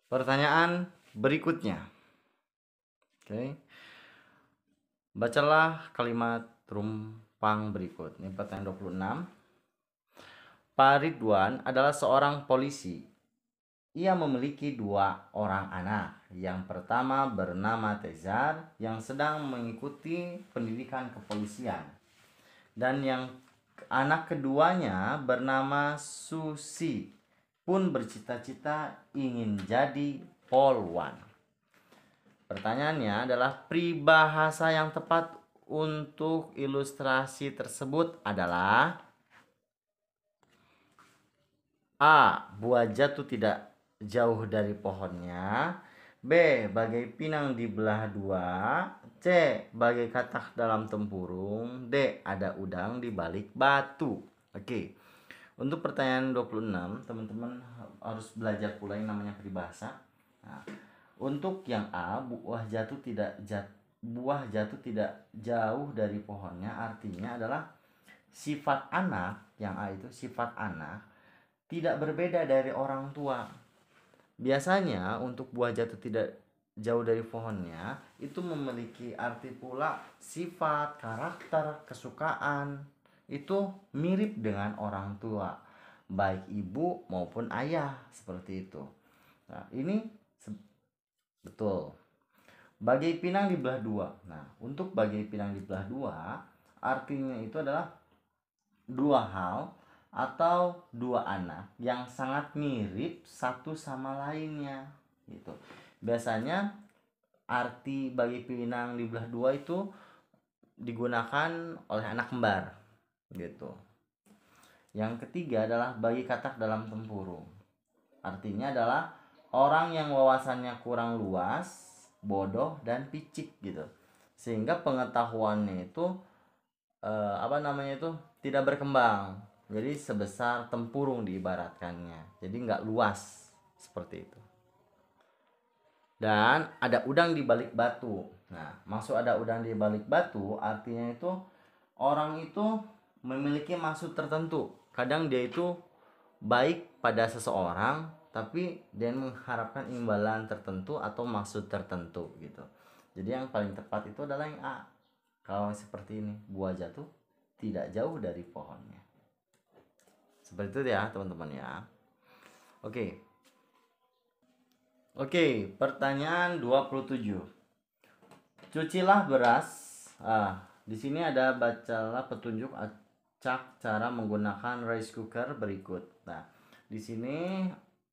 Pertanyaan berikutnya. Oke. Bacalah kalimat rumpang berikut. Ini pertanyaan 26. Pak Ridwan adalah seorang polisi. Ia memiliki dua orang anak. Yang pertama bernama Tezar yang sedang mengikuti pendidikan kepolisian. Dan yang anak keduanya bernama Susi pun bercita-cita ingin jadi polwan. Pertanyaannya adalah peribahasa yang tepat untuk ilustrasi tersebut adalah A. Buah jatuh tidak jauh dari pohonnya. B. Bagai pinang dibelah dua. C. Bagai katak dalam tempurung. D. Ada udang di balik batu. Oke. Untuk pertanyaan 26, teman-teman harus belajar pula yang namanya peribahasa. Nah, untuk yang A, buah jatuh tidak jauh dari pohonnya, artinya adalah sifat anak, yang A itu sifat anak tidak berbeda dari orang tua. Biasanya untuk buah jatuh tidak jauh dari pohonnya itu memiliki arti pula sifat, karakter, kesukaan itu mirip dengan orang tua, baik ibu maupun ayah, seperti itu. Nah, ini betul. Bagai pinang dibelah dua. Nah, untuk bagai pinang dibelah dua, artinya itu adalah dua hal atau dua anak yang sangat mirip satu sama lainnya gitu. Biasanya arti bagi pinang dibelah dua itu digunakan oleh anak kembar gitu. Yang ketiga adalah bagi katak dalam tempurung. Artinya adalah orang yang wawasannya kurang luas, bodoh dan picik gitu. Sehingga pengetahuannya itu tidak berkembang. Jadi sebesar tempurung diibaratkannya. Jadi nggak luas seperti itu. Dan ada udang di balik batu. Nah, maksud ada udang di balik batu artinya itu orang itu memiliki maksud tertentu. Kadang dia itu baik pada seseorang, tapi dia mengharapkan imbalan tertentu atau maksud tertentu gitu. Jadi yang paling tepat itu adalah yang A. Kalau seperti ini, buah jatuh tidak jauh dari pohonnya. Seperti itu ya teman-teman ya. Oke. Oke, pertanyaan 27. Cucilah beras. Di sini ada bacalah petunjuk acak cara menggunakan rice cooker berikut. Nah, di sini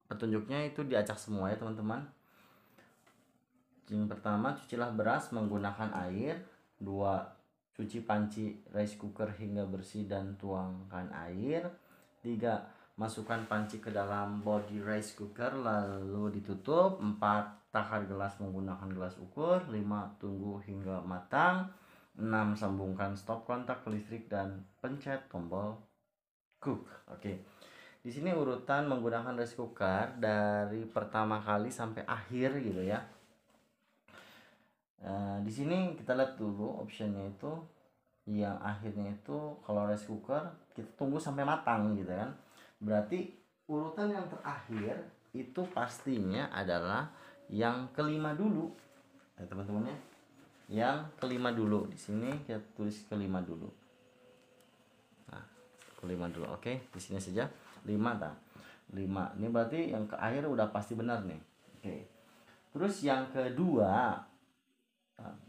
petunjuknya itu diacak semua ya teman-teman. Yang pertama, cucilah beras menggunakan air. 2. Cuci panci rice cooker hingga bersih dan tuangkan air. 3. Masukkan panci ke dalam body rice cooker lalu ditutup. 4. Takar gelas menggunakan gelas ukur. 5. Tunggu hingga matang. 6. Sambungkan stop kontak listrik dan pencet tombol cook. Oke. Di sini urutan menggunakan rice cooker dari pertama kali sampai akhir gitu ya. Di sini kita lihat dulu optionnya itu yang akhirnya itu kalau rice cooker kita tunggu sampai matang gitu kan. Berarti urutan yang terakhir itu pastinya adalah yang kelima dulu. Nah, teman-teman ya. Yang kelima dulu. Di sini kita tulis kelima dulu. Nah, kelima dulu. Oke, di sini saja 5 tak. 5. Ini berarti yang ke akhir udah pasti benar nih. Oke. Terus yang kedua,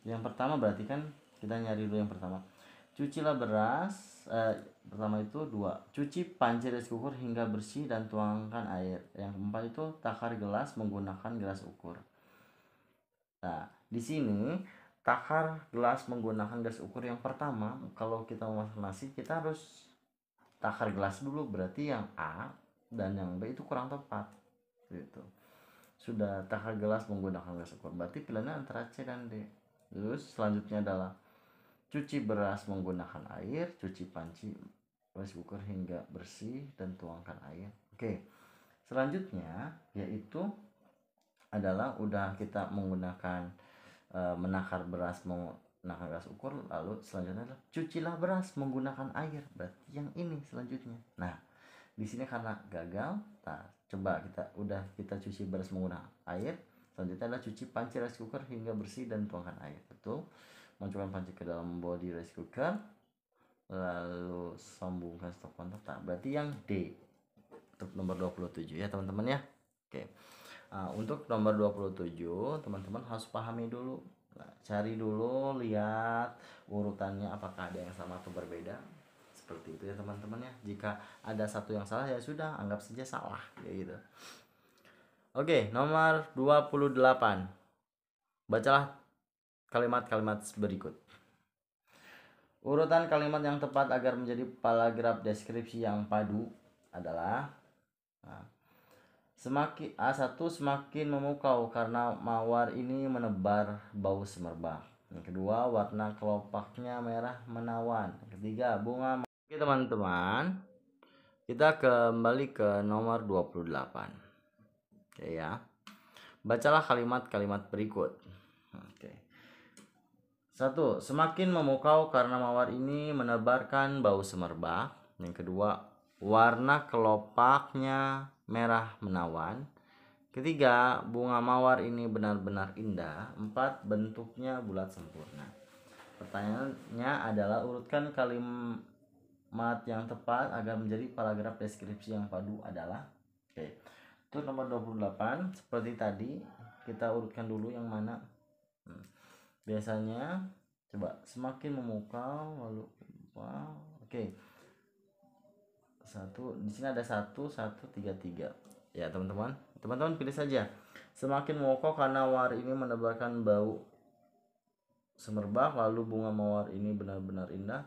yang pertama berarti kan kita nyari dulu yang pertama. Cucilah beras. Pertama itu 2. Cuci panci rice cooker hingga bersih dan tuangkan air. Yang keempat itu takar gelas menggunakan gelas ukur. Nah, di sini takar gelas menggunakan gelas ukur yang pertama, kalau kita mau masak nasi kita harus takar gelas dulu, berarti yang A dan yang B itu kurang tepat gitu. Sudah takar gelas menggunakan gelas ukur, berarti pilihannya antara C dan D. Terus selanjutnya adalah cuci beras menggunakan air. Cuci panci rice cooker hingga bersih dan tuangkan air. Oke, selanjutnya yaitu adalah udah kita menggunakan menakar beras menggunakan gelas ukur. Lalu selanjutnya adalah cucilah beras menggunakan air, berarti yang ini selanjutnya. Nah, Di sini karena gagal, nah coba kita cuci beras menggunakan air. Selanjutnya adalah cuci panci rice cooker hingga bersih dan tuangkan air. Betul. Masukkan panci ke dalam body rice cooker, lalu sambungkan stop kontak. Nah, berarti yang D untuk nomor 27 ya teman-teman ya. Oke. Nah, untuk nomor 27 teman-teman harus pahami dulu. Nah, cari dulu, lihat urutannya apakah ada yang sama atau berbeda. Seperti itu ya teman-teman ya. Jika ada satu yang salah ya sudah, anggap saja salah kayak gitu. Oke, nomor 28. Bacalah kalimat-kalimat berikut. Urutan kalimat yang tepat agar menjadi paragraf deskripsi yang padu adalah A1 semakin memukau karena mawar ini menebar bau semerbak. Yang kedua, warna kelopaknya merah menawan. Yang ketiga, bunga. Oke teman-teman, kita kembali ke nomor 28. Oke ya. Bacalah kalimat-kalimat berikut. Oke. 1. Semakin memukau karena mawar ini menebarkan bau semerbak. Yang kedua, warna kelopaknya merah menawan. Ketiga, bunga mawar ini benar-benar indah. 4. Bentuknya bulat sempurna. Pertanyaannya adalah urutkan kalimat yang tepat agar menjadi paragraf deskripsi yang padu adalah. Oke. Untuk nomor 28 seperti tadi kita urutkan dulu yang mana. Biasanya coba semakin memukau lalu wow. Oke. Di sini ada 1 1 3 3. Ya, teman-teman. Teman-teman pilih saja. Semakin memukau karena mawar ini menebarkan bau semerbak, lalu bunga mawar ini benar-benar indah.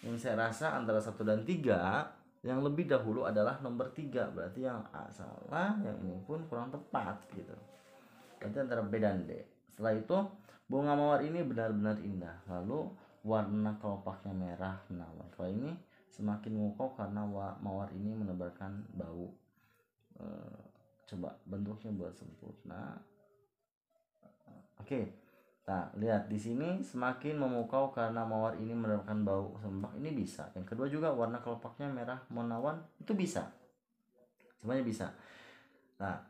Yang saya rasa antara 1 dan 3 yang lebih dahulu adalah nomor 3. Berarti yang A salah, yang ini pun kurang tepat gitu. Berarti antara B dan D. Setelah itu, bunga mawar ini benar-benar indah. Lalu warna kelopaknya merah menawan. Kalau ini semakin memukau karena mawar ini menebarkan bau. Coba bentuknya buat sempurna. Oke. Nah, lihat di sini semakin memukau karena mawar ini menebarkan bau semerbak, ini bisa. Yang kedua juga warna kelopaknya merah menawan, itu bisa. Semuanya bisa. Nah,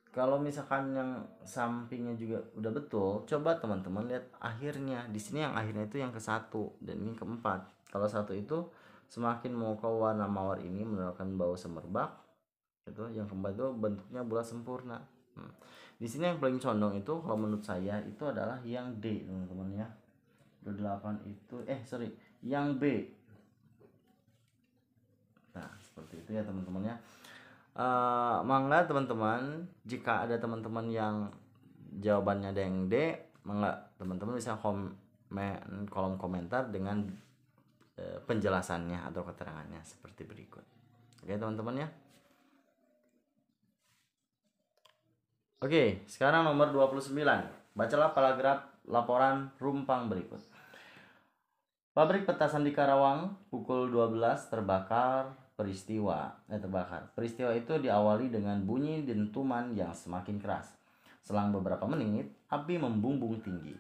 kalau misalkan yang sampingnya juga udah betul, coba teman-teman lihat akhirnya. Di sini yang akhirnya itu yang ke-1 dan ini ke-4. Kalau 1 itu semakin memukau warna mawar ini menebarkan bau semerbak. Itu yang ke-4 itu bentuknya bulat sempurna. Di sini yang paling condong itu kalau menurut saya itu adalah yang D, teman-teman ya. 28 itu yang B. Nah, seperti itu ya teman-teman ya. Mangga teman-teman, jika ada teman-teman yang jawabannya ada yang D, mangga teman-teman bisa kolom komentar dengan penjelasannya atau keterangannya seperti berikut. Oke teman-teman ya. Oke, sekarang nomor 29. Bacalah paragraf laporan rumpang berikut. Pabrik petasan di Karawang pukul 12 terbakar. Peristiwa itu diawali dengan bunyi dentuman yang semakin keras. Selang beberapa menit, api membumbung tinggi.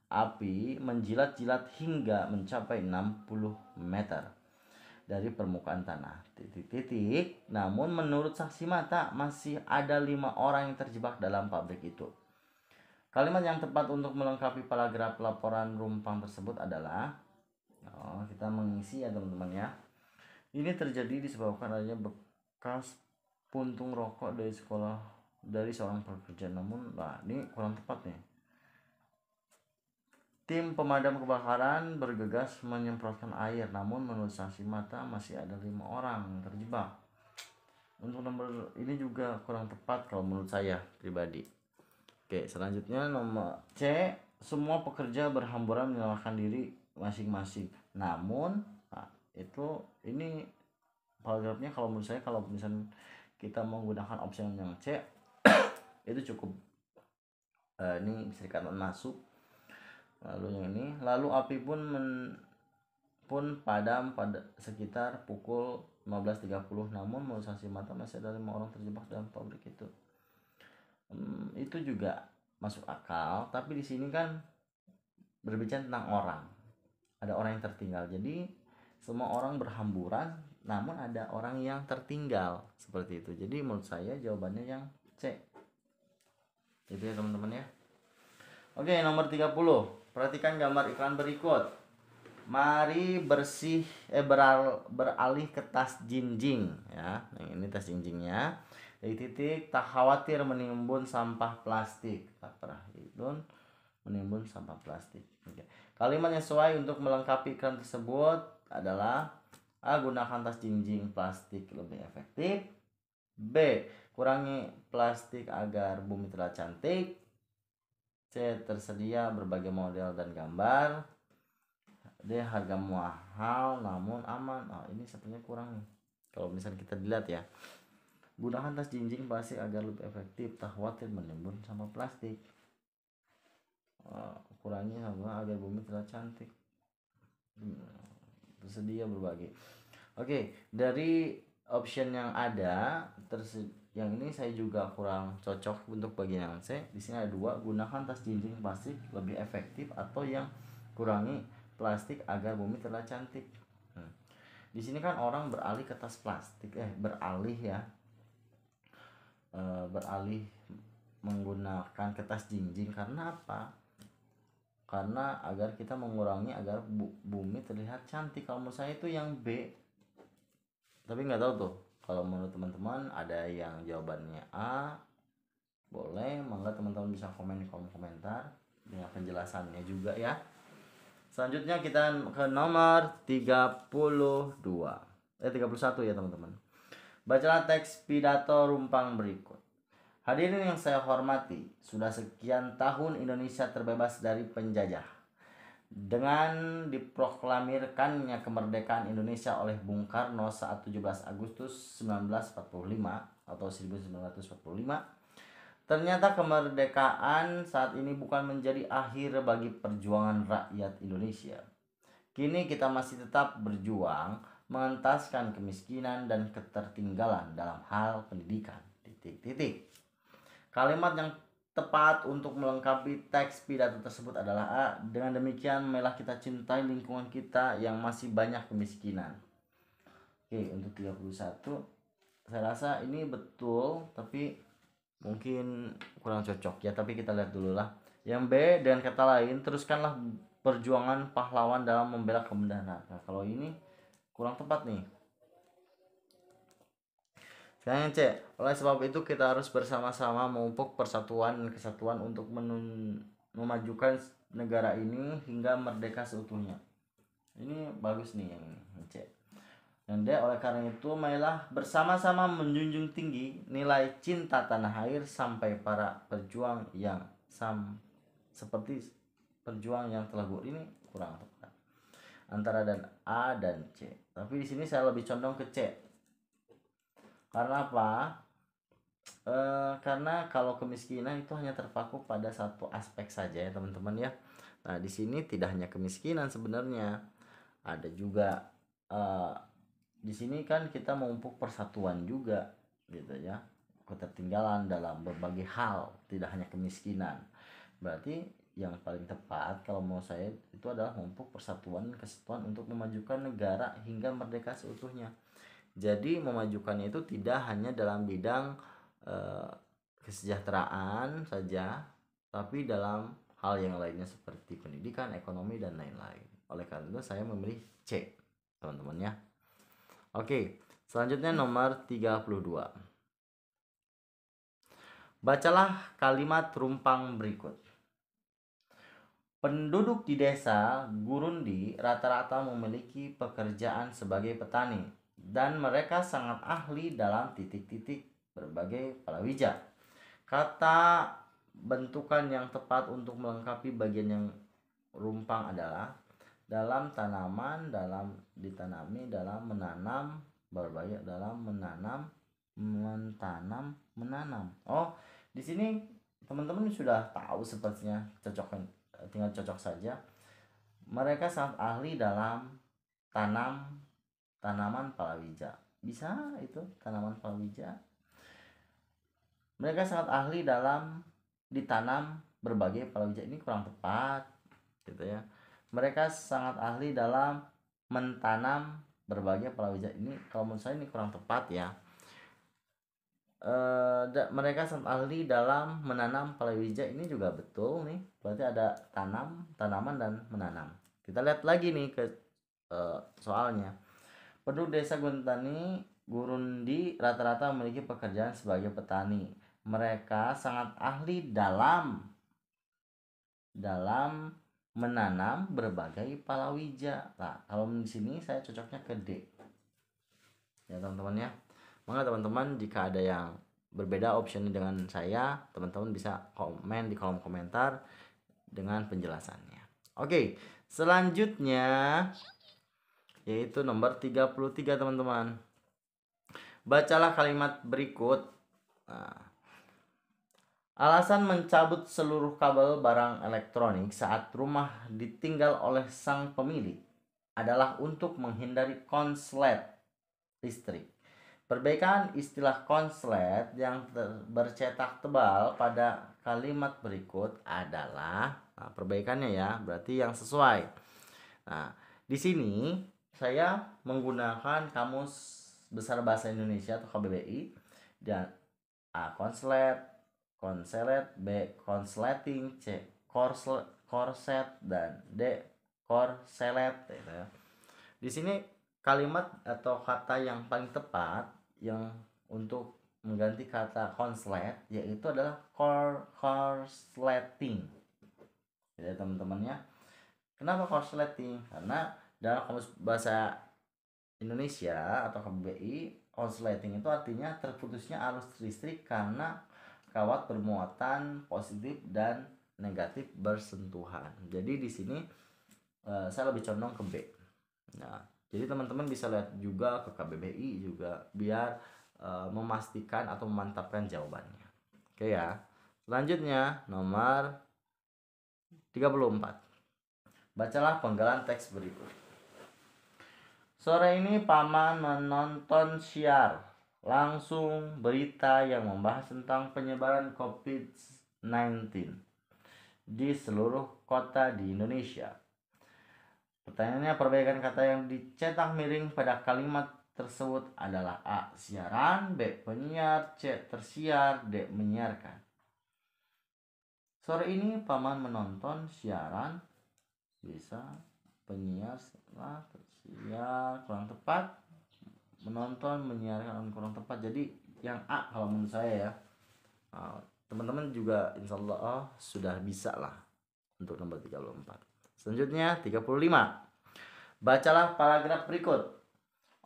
Api menjilat-jilat hingga mencapai 60 meter dari permukaan tanah. Namun menurut saksi mata masih ada 5 orang yang terjebak dalam pabrik itu. Kalimat yang tepat untuk melengkapi paragraf laporan rumpang tersebut adalah kita mengisi ya teman-teman ya. Ini terjadi disebabkan adanya bekas puntung rokok dari seorang pekerja. Namun ini kurang tepat nih. Tim pemadam kebakaran bergegas menyemprotkan air, namun menurut saksi mata masih ada 5 orang yang terjebak. Untuk nomor ini juga kurang tepat kalau menurut saya pribadi. Oke, selanjutnya nomor C, semua pekerja berhamburan menyelamatkan diri masing-masing. Namun ini paragrafnya kalau menurut saya, kalau misalnya kita menggunakan opsi yang C itu cukup ini bisa dikatakan masuk. Lalu yang ini, lalu api pun padam pada sekitar pukul 15.30. Namun menurut saksi mata masih ada 5 orang terjebak dalam pabrik itu. Itu juga masuk akal, tapi di sini kan berbicara tentang orang. Ada orang yang tertinggal. Jadi semua orang berhamburan namun ada orang yang tertinggal seperti itu. Jadi menurut saya jawabannya yang C. Itu ya teman-teman ya. Oke, nomor 30. Perhatikan gambar iklan berikut. Mari beralih ke tas jinjing ya. Ini tas jinjingnya. Titik tak khawatir menimbun sampah plastik. Menimbun sampah plastik. Oke. Kalimat yang sesuai untuk melengkapi iklan tersebut adalah A. Gunakan tas jinjing plastik lebih efektif. B. Kurangi plastik agar bumi terlihat cantik. C. Tersedia berbagai model dan gambar. D. Harga mahal namun aman. Ini sepertinya kurang nih. Kalau misalnya kita dilihat ya. Gunakan tas jinjing plastik agar lebih efektif. Tak khawatir menimbun sampah plastik. Kurangi sampah agar bumi terlihat cantik. Tersedia berbagai. Oke, dari option yang ada yang ini saya juga kurang cocok untuk bagian yang C. Di sini ada 2, gunakan tas jinjing plastik lebih efektif, atau yang kurangi plastik agar bumi terlihat cantik. Di sini kan orang beralih ke tas plastik, beralih menggunakan kertas jinjing karena apa? Karena agar kita mengurangi agar bumi terlihat cantik. Kalau menurut saya itu yang B. Tapi nggak tahu tuh. Kalau menurut teman-teman ada yang jawabannya A, boleh, mangga teman-teman bisa komen di kolom komentar dengan penjelasannya juga ya. Selanjutnya kita ke nomor 31 ya teman-teman. Bacalah teks pidato Rumpang berikut. Hadirin yang saya hormati, sudah sekian tahun Indonesia terbebas dari penjajah. Dengan diproklamirkannya kemerdekaan Indonesia oleh Bung Karno saat 17 Agustus 1945 atau 1945, ternyata kemerdekaan saat ini bukan menjadi akhir bagi perjuangan rakyat Indonesia. Kini kita masih tetap berjuang mengentaskan kemiskinan dan ketertinggalan dalam hal pendidikan. Kalimat yang tepat untuk melengkapi teks pidato tersebut adalah A. Dengan demikian marilah kita cintai lingkungan kita yang masih banyak kemiskinan. Oke, untuk 31 saya rasa ini betul, tapi mungkin kurang cocok ya, tapi kita lihat dulu lah. Yang B, dengan kata lain, teruskanlah perjuangan pahlawan dalam membela kebenaran. Nah, kalau ini kurang tepat nih. Sekarang C. Oleh sebab itu kita harus bersama-sama memupuk persatuan dan kesatuan untuk memajukan negara ini hingga merdeka seutuhnya. Ini bagus nih yang ini C. Dan D. Oleh karena itu marilah bersama-sama menjunjung tinggi nilai cinta tanah air sampai para pejuang yang seperti perjuang yang telah gugur. Ini kurang tepat antara dan A dan C. Tapi di sini saya lebih condong ke C. Karena apa? Karena kalau kemiskinan itu hanya terpaku pada satu aspek saja ya teman-teman ya. Nah di sini tidak hanya kemiskinan sebenarnya, ada juga di sini kan kita memupuk persatuan juga gitu ya, ketertinggalan dalam berbagai hal, tidak hanya kemiskinan. Berarti yang paling tepat kalau mau saya itu adalah memupuk persatuan dan kesatuan untuk memajukan negara hingga merdeka seutuhnya. Jadi memajukannya itu tidak hanya dalam bidang kesejahteraan saja, tapi dalam hal yang lainnya seperti pendidikan, ekonomi, dan lain-lain. Oleh karena itu saya memilih C, teman-teman ya. Oke, selanjutnya nomor 32. Bacalah kalimat Rumpang berikut. Penduduk di desa Gurundi rata-rata memiliki pekerjaan sebagai petani, dan mereka sangat ahli dalam berbagai palawija. Kata bentukan yang tepat untuk melengkapi bagian yang rumpang adalah dalam tanaman, dalam ditanami, dalam menanam, berbagai, dalam menanam, menanam. Oh, di sini teman-teman sudah tahu sepertinya, tinggal cocok saja. Mereka sangat ahli dalam tanaman palawija. Bisa itu tanaman palawija. Mereka sangat ahli dalam ditanam berbagai palawija. Ini kurang tepat gitu ya. Mereka sangat ahli dalam menanam berbagai palawija. Ini kalau menurut saya ini kurang tepat ya. Mereka sangat ahli dalam menanam palawija, ini juga betul nih. Berarti ada tanaman dan menanam. Kita lihat lagi nih ke soalnya. Penduduk desa Gurundi rata-rata memiliki pekerjaan sebagai petani. Mereka sangat ahli dalam menanam berbagai palawija. Nah, kalau di sini saya cocoknya ke D. Ya teman-teman ya. Maka teman-teman jika ada yang berbeda option dengan saya, teman-teman bisa komen di kolom komentar dengan penjelasannya. Oke, selanjutnya yaitu nomor 33 teman-teman. Bacalah kalimat berikut. Nah, alasan mencabut seluruh kabel barang elektronik saat rumah ditinggal oleh sang pemilik adalah untuk menghindari konslet listrik. Perbaikan istilah konslet yang bercetak tebal pada kalimat berikut adalah, nah, perbaikannya ya, berarti yang sesuai. Nah, di sini saya menggunakan Kamus Besar Bahasa Indonesia atau KBBI, dan A. Konslet, konselet, B. konsleting, C. korset, dan D. korselet. Di sini kalimat atau kata yang paling tepat yang untuk mengganti kata konslet yaitu adalah korsleting. Ya teman-temannya. Kenapa korsleting? Karena dalam Kamus Bahasa Indonesia atau KBBI, korsleting itu artinya terputusnya arus listrik karena kawat bermuatan positif dan negatif bersentuhan. Jadi di sini saya lebih condong ke B. Nah, jadi teman-teman bisa lihat juga ke KBBI juga biar memastikan atau memantapkan jawabannya. Oke ya. Selanjutnya nomor 34. Bacalah penggalan teks berikut. Sore ini Paman menonton siar langsung berita yang membahas tentang penyebaran COVID-19 di seluruh kota di Indonesia. Pertanyaannya, perbaikan kata yang dicetak miring pada kalimat tersebut adalah A. siaran, B. penyiar, C. tersiar, D. menyiarkan. Sore ini Paman menonton siaran, bisa penyiar, tersiar kurang tepat, menonton, menyiarkan kurang tepat. Jadi yang A kalau menurut saya ya. Teman-teman juga insya Allah sudah bisa lah untuk nomor 34. Selanjutnya 35. Bacalah paragraf berikut.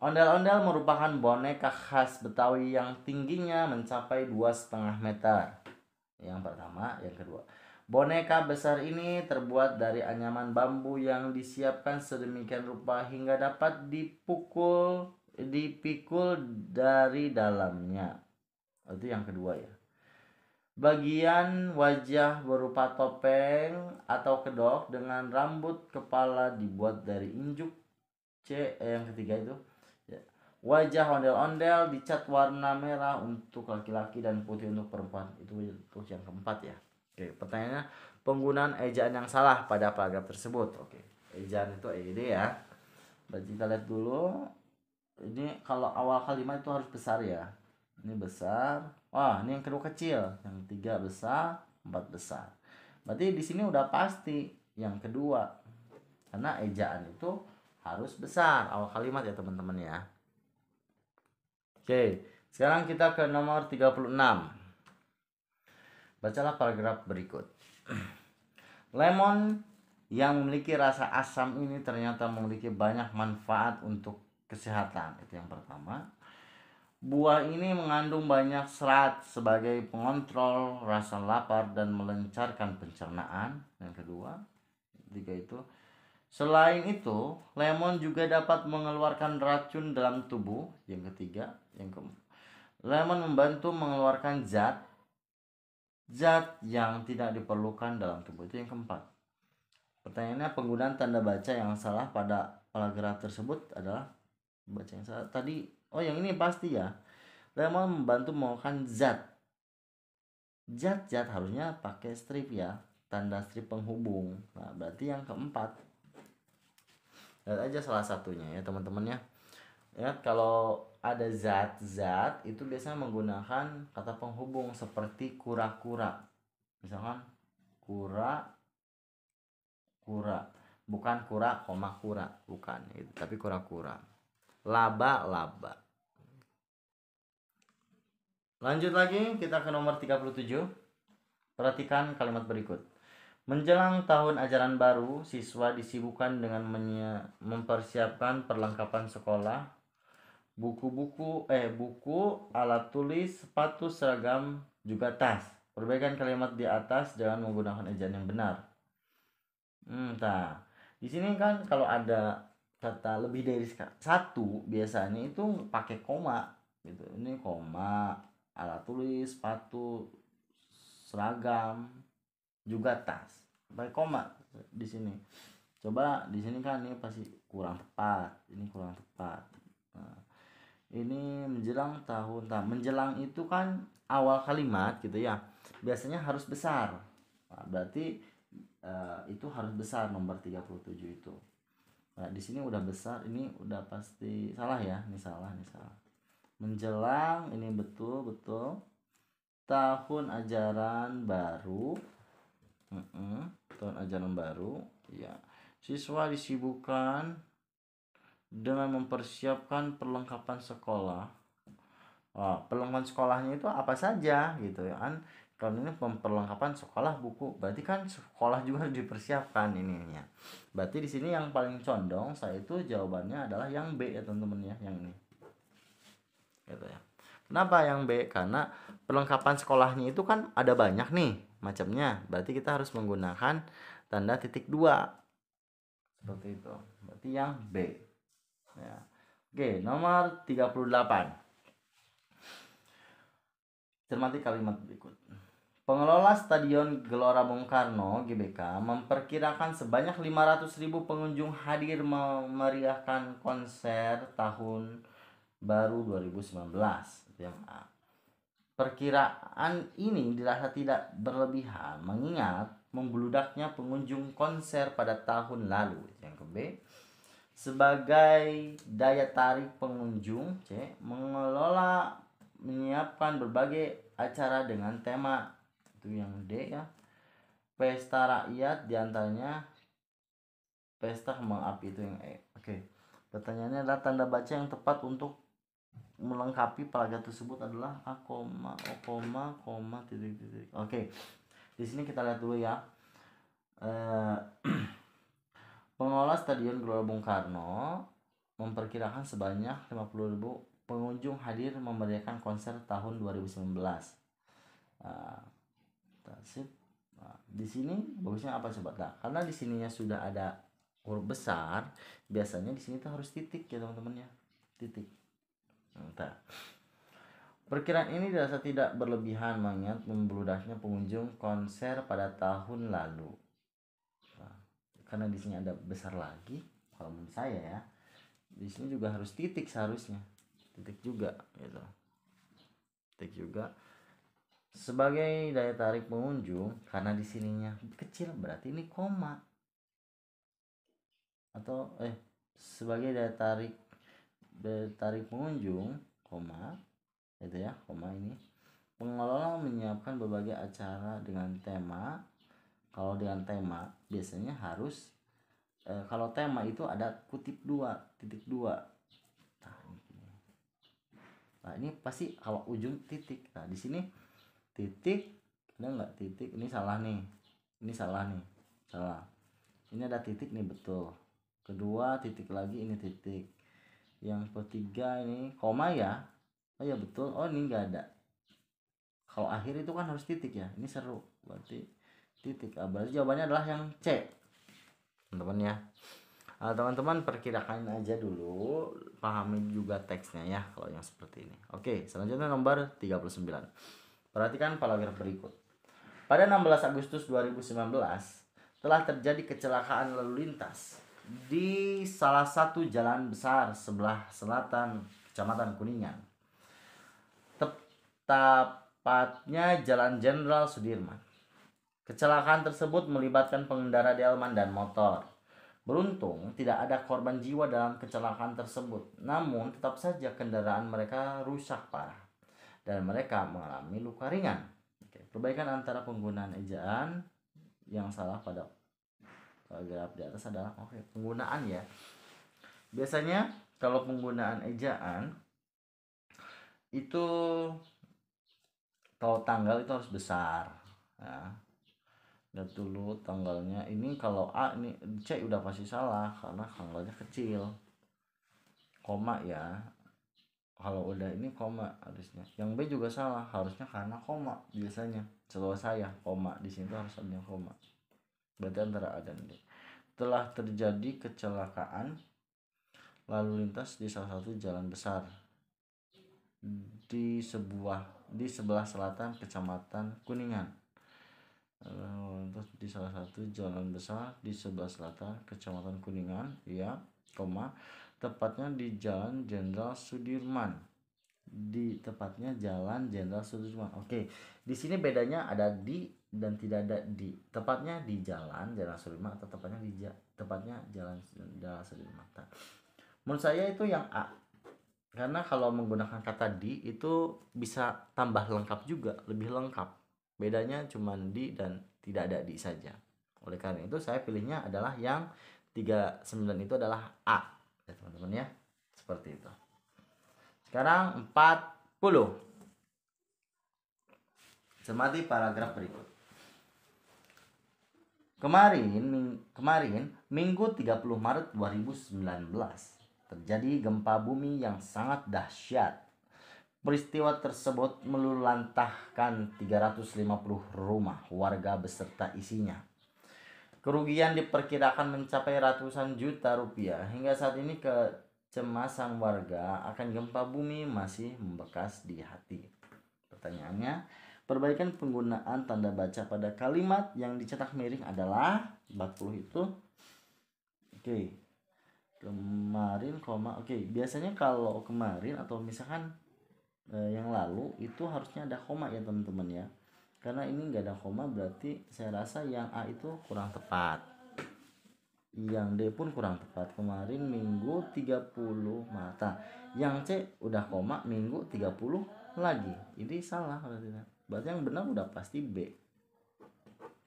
Ondel-ondel merupakan boneka khas Betawi yang tingginya mencapai 2,5 meter. Yang pertama, yang kedua. Boneka besar ini terbuat dari anyaman bambu yang disiapkan sedemikian rupa hingga dapat dipikul dari dalamnya. Itu yang kedua ya. Bagian wajah berupa topeng atau kedok dengan rambut kepala dibuat dari injuk. Yang ketiga itu ya. Wajah ondel-ondel dicat warna merah untuk laki-laki dan putih untuk perempuan. Itu yang keempat ya. Oke, pertanyaannya, penggunaan ejaan yang salah pada paragraf tersebut. Oke, ejaan itu ED ya. Berarti kita lihat dulu. Ini kalau awal kalimat itu harus besar ya. Ini besar. Wah, ini yang kedua kecil, yang tiga besar, 4 besar. Berarti di sini udah pasti yang kedua. Karena ejaan itu harus besar awal kalimat ya teman-teman ya. Oke, sekarang kita ke nomor 36. Bacalah paragraf berikut. Lemon yang memiliki rasa asam ini ternyata memiliki banyak manfaat untuk kesehatan. Itu yang pertama. Buah ini mengandung banyak serat sebagai pengontrol rasa lapar dan melancarkan pencernaan. Yang kedua, ketiga itu. Selain itu, lemon juga dapat mengeluarkan racun dalam tubuh. Yang ketiga, yang keempat. Lemon membantu mengeluarkan zat yang tidak diperlukan dalam tubuh. Itu yang keempat. Pertanyaannya, penggunaan tanda baca yang salah pada paragraf tersebut adalah baca yang salah. Tadi yang ini pasti ya. Lemon membantu mengeluarkan zat harusnya pakai strip ya, tanda strip penghubung. Nah, berarti yang keempat. Lihat aja salah satunya ya teman-teman ya. Ya, kalau ada zat-zat itu biasanya menggunakan kata penghubung seperti kura-kura. Misalkan kura, kura. Bukan kura, koma kura. Bukan itu, tapi kura-kura. Laba, laba. Lanjut lagi, kita ke nomor 37. Perhatikan kalimat berikut. Menjelang tahun ajaran baru, siswa disibukkan dengan mempersiapkan perlengkapan sekolah, buku, alat tulis, sepatu, seragam, juga tas. Perbaikan kalimat di atas dengan menggunakan ejaan yang benar. Nah, di sini kan kalau ada kata lebih dari satu, biasanya itu pakai koma gitu. Ini koma, alat tulis, sepatu, seragam, juga tas. Pakai koma di sini. Coba di sini kan ini pasti kurang tepat. Ini kurang tepat. Nah, ini menjelang tahun. Nah, menjelang itu kan awal kalimat gitu ya. Biasanya harus besar. Nah, berarti itu harus besar nomor 37 itu. Nah, di sini udah besar, ini udah pasti salah ya. Ini salah. Menjelang ini betul. Tahun ajaran baru. Tahun ajaran baru, ya. Siswa disibukkan dengan mempersiapkan perlengkapan sekolah. Perlengkapan sekolahnya itu apa saja gitu ya kan? Kalau ini perlengkapan sekolah buku, berarti kan sekolah juga harus dipersiapkan ininya. Berarti di sini yang paling condong saya itu jawabannya adalah yang B ya teman-teman ya, yang ini. Gitu ya. Kenapa yang B? Karena perlengkapan sekolahnya itu kan ada banyak nih macamnya. Berarti kita harus menggunakan tanda titik 2. Seperti itu. Berarti yang B. Ya. Oke, nomor 38. Cermati kalimat berikut. Pengelola Stadion Gelora Bung Karno (GBK) memperkirakan sebanyak 500.000 pengunjung hadir memeriahkan konser tahun baru 2019. Itu yang A. Perkiraan ini dirasa tidak berlebihan mengingat membeludaknya pengunjung konser pada tahun lalu. Yang ke B. Sebagai daya tarik pengunjung, C. Mengelola menyiapkan berbagai acara dengan tema. Itu yang D ya. Pesta rakyat diantaranya pesta kembang api, itu yang E. Oke. Pertanyaannya adalah tanda baca yang tepat untuk melengkapi paragraf tersebut adalah A, O, titik. Oke. Di sini kita lihat dulu ya. Pengelola Stadion Gelora Bung Karno memperkirakan sebanyak 50.000 pengunjung hadir memeriahkan konser tahun 2019. Di sini bagusnya apa coba? Nah, karena di sininya sudah ada huruf besar, biasanya di sini tuh harus titik ya teman-teman ya. Titik. Nah, perkiraan ini dirasa tidak berlebihan mengingat membeludaknya pengunjung konser pada tahun lalu. Nah, karena di sini ada besar lagi, kalau menurut saya ya, di sini juga harus titik seharusnya. Titik juga gitu. Titik juga. Sebagai daya tarik pengunjung, karena di sininya kecil berarti ini koma. Atau sebagai daya tarik pengunjung, koma. Itu ya, koma ini. Pengelola menyiapkan berbagai acara dengan tema. Kalau dengan tema biasanya harus kalau tema itu ada kutip 2, titik 2. Nah, ini pasti kalau ujung titik. Nah, di sini titik, ada nggak titik? Ini salah nih. Salah. Ini ada titik nih, betul. Kedua titik lagi, ini titik. Yang ketiga ini koma ya. Oh ya betul. Oh, ini nggak ada. Kalau akhir itu kan harus titik ya. Ini seru. Berarti titik. Berarti jawabannya adalah yang C. Teman-teman ya. Teman-teman perkirakan aja dulu, pahami juga teksnya ya kalau yang seperti ini. Oke, selanjutnya nomor 39. Perhatikan paragraf berikut. Pada 16 Agustus 2019 telah terjadi kecelakaan lalu lintas di salah satu jalan besar sebelah selatan Kecamatan Kuningan. Tepatnya Jalan Jenderal Sudirman. Kecelakaan tersebut melibatkan pengendara delman dan motor. Beruntung tidak ada korban jiwa dalam kecelakaan tersebut, namun tetap saja kendaraan mereka rusak parah dan mereka mengalami luka ringan. Oke, perbaikan antara penggunaan ejaan yang salah pada paragraf di atas adalah penggunaan ya. Biasanya kalau penggunaan ejaan itu kalau tanggal itu harus besar. Nah, lihat dulu tanggalnya. Ini kalau A, ini C udah pasti salah karena tanggalnya kecil. Koma ya. Kalau udah ini koma harusnya. Yang B juga salah, harusnya karena koma biasanya. Setahu saya koma di sini harus ada koma. Berarti antara A dan D. Telah terjadi kecelakaan lalu lintas di salah satu jalan besar di sebelah selatan Kecamatan Kuningan. Lintas di salah satu jalan besar di sebelah selatan Kecamatan Kuningan, ya, tepatnya di Jalan Jenderal Sudirman. Oke, di sini bedanya ada di dan tidak ada di. Tepatnya di Jalan Jenderal Sudirman atau tepatnya Jalan Jenderal Sudirman. Menurut saya itu yang A. Karena kalau menggunakan kata di itu bisa tambah lengkap juga, lebih lengkap. Bedanya cuma di dan tidak ada di saja. Oleh karena itu saya pilihnya adalah yang 39 itu adalah A. Ya teman-teman ya. Seperti itu. Sekarang 40. Cermati paragraf berikut. Kemarin Minggu 30 Maret 2019 terjadi gempa bumi yang sangat dahsyat. Peristiwa tersebut meluluhlantahkan 350 rumah warga beserta isinya. Kerugian diperkirakan mencapai ratusan juta rupiah. Hingga saat ini kecemasan warga akan gempa bumi masih membekas di hati. Pertanyaannya, perbaikan penggunaan tanda baca pada kalimat yang dicetak miring adalah 40 itu. Oke. Kemarin, biasanya kalau kemarin atau misalkan yang lalu itu harusnya ada koma ya teman-teman ya. Karena ini enggak ada koma berarti saya rasa yang A itu kurang tepat. Yang D pun kurang tepat. Kemarin Minggu 30 mata. Yang C udah koma Minggu 30 lagi. Ini salah berarti. Berarti yang benar udah pasti B.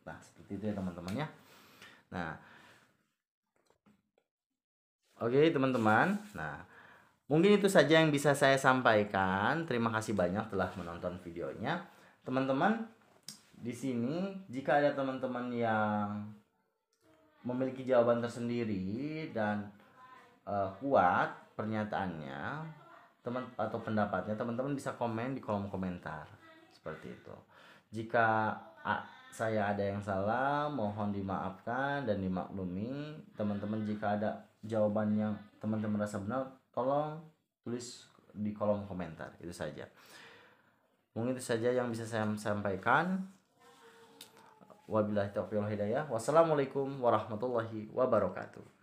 Nah, seperti itu ya teman-teman ya. Nah, oke teman-teman. Nah, mungkin itu saja yang bisa saya sampaikan. Terima kasih banyak telah menonton videonya. Teman-teman, di sini jika ada teman-teman yang memiliki jawaban tersendiri dan kuat pernyataannya, atau pendapatnya, teman-teman bisa komen di kolom komentar. Seperti itu. Jika saya ada yang salah, mohon dimaafkan dan dimaklumi. Teman-teman jika ada jawaban yang teman-teman merasa benar, tolong tulis di kolom komentar. Itu saja. Mungkin itu saja yang bisa saya sampaikan. Wabillahi taufiq wal hidayah. Wassalamualaikum warahmatullahi wabarakatuh.